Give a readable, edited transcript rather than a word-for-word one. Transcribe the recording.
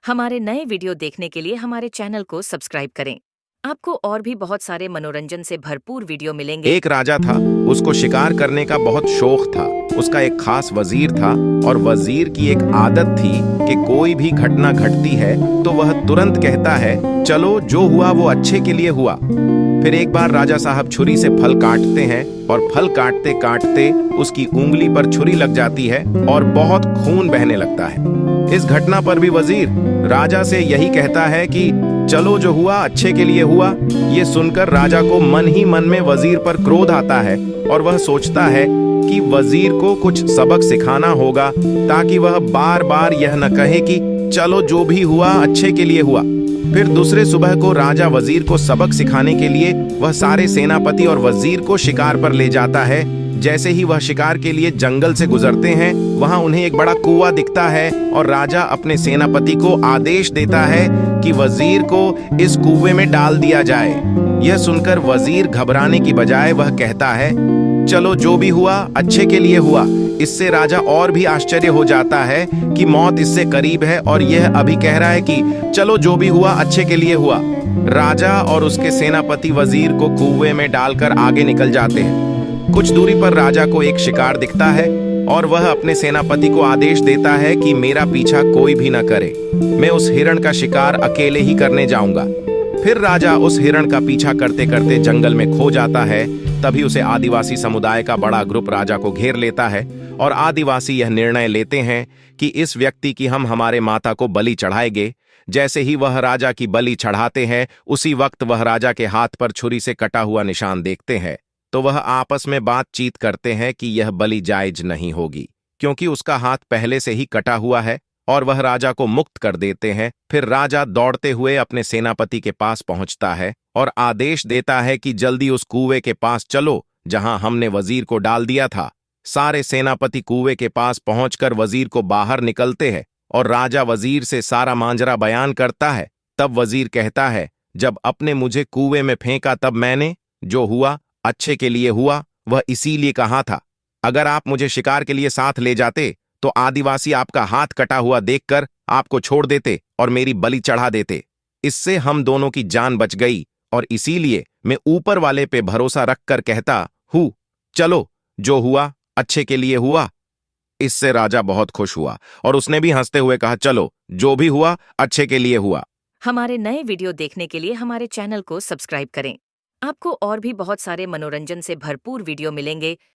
हमारे नए वीडियो देखने के लिए हमारे चैनल को सब्सक्राइब करें। आपको और भी बहुत सारे मनोरंजन से भरपूर वीडियो मिलेंगे। एक राजा था, उसको शिकार करने का बहुत शौक था। उसका एक खास वजीर था और वजीर की एक आदत थी कि कोई भी घटना घटती है तो वह तुरंत कहता है, चलो जो हुआ वो अच्छे के लिए हुआ। फिर एक बार राजा साहब छुरी से फल काटते हैं और फल काटते काटते उसकी उंगली पर छुरी लग जाती है और बहुत खून बहने लगता है। इस घटना पर भी वजीर राजा से यही कहता है कि चलो जो हुआ अच्छे के लिए हुआ। ये सुनकर राजा को मन ही मन में वजीर पर क्रोध आता है और वह सोचता है कि वजीर को कुछ सबक सिखाना होगा ताकि वह बार बार यह न कहे कि चलो जो भी हुआ अच्छे के लिए हुआ। फिर दूसरे सुबह को राजा वजीर को सबक सिखाने के लिए वह सारे सेनापति और वजीर को शिकार पर ले जाता है। जैसे ही वह शिकार के लिए जंगल से गुजरते हैं, वहां उन्हें एक बड़ा कुआं दिखता है और राजा अपने सेनापति को आदेश देता है कि वजीर को इस कुएं में डाल दिया जाए। यह सुनकर वजीर घबराने की बजाय वह कहता है, चलो जो भी हुआ अच्छे के लिए हुआ। इससे राजा और भी आश्चर्य हो जाता है कि मौत इससे करीब है और यह अभी कह रहा है कि चलो जो भी हुआ अच्छे के लिए हुआ। राजा और उसके सेनापति वजीर को कुएं में डालकर आगे निकल जाते हैं। कुछ दूरी पर राजा को एक शिकार दिखता है और वह अपने सेनापति को आदेश देता है कि मेरा पीछा कोई भी न करे, मैं उस हिरण का शिकार अकेले ही करने जाऊंगा। फिर राजा उस हिरण का पीछा करते करते जंगल में खो जाता है। तभी उसे आदिवासी समुदाय का बड़ा ग्रुप राजा को घेर लेता है और आदिवासी यह निर्णय लेते हैं कि इस व्यक्ति की हम हमारे माता को बलि चढ़ाएंगे। जैसे ही वह राजा की बलि चढ़ाते हैं, उसी वक्त वह राजा के हाथ पर छुरी से कटा हुआ निशान देखते हैं। तो वह आपस में बातचीत करते हैं कि यह बलि जायज नहीं होगी क्योंकि उसका हाथ पहले से ही कटा हुआ है, और वह राजा को मुक्त कर देते हैं। फिर राजा दौड़ते हुए अपने सेनापति के पास पहुंचता है और आदेश देता है कि जल्दी उस कुएं के पास चलो जहां हमने वजीर को डाल दिया था। सारे सेनापति कुएं के पास पहुंचकर वजीर को बाहर निकलते हैं और राजा वजीर से सारा मांजरा बयान करता है। तब वजीर कहता है, जब अपने मुझे कुएं में फेंका तब मैंने जो हुआ अच्छे के लिए हुआ वह इसीलिए कहा था। अगर आप मुझे शिकार के लिए साथ ले जाते तो आदिवासी आपका हाथ कटा हुआ देखकर आपको छोड़ देते और मेरी बलि चढ़ा देते। इससे हम दोनों की जान बच गई और इसीलिए मैं ऊपर वाले पे भरोसा रखकर कहता हूं, चलो जो हुआ अच्छे के लिए हुआ। इससे राजा बहुत खुश हुआ और उसने भी हंसते हुए कहा, चलो जो भी हुआ अच्छे के लिए हुआ। हमारे नए वीडियो देखने के लिए हमारे चैनल को सब्सक्राइब करें। आपको और भी बहुत सारे मनोरंजन से भरपूर वीडियो मिलेंगे।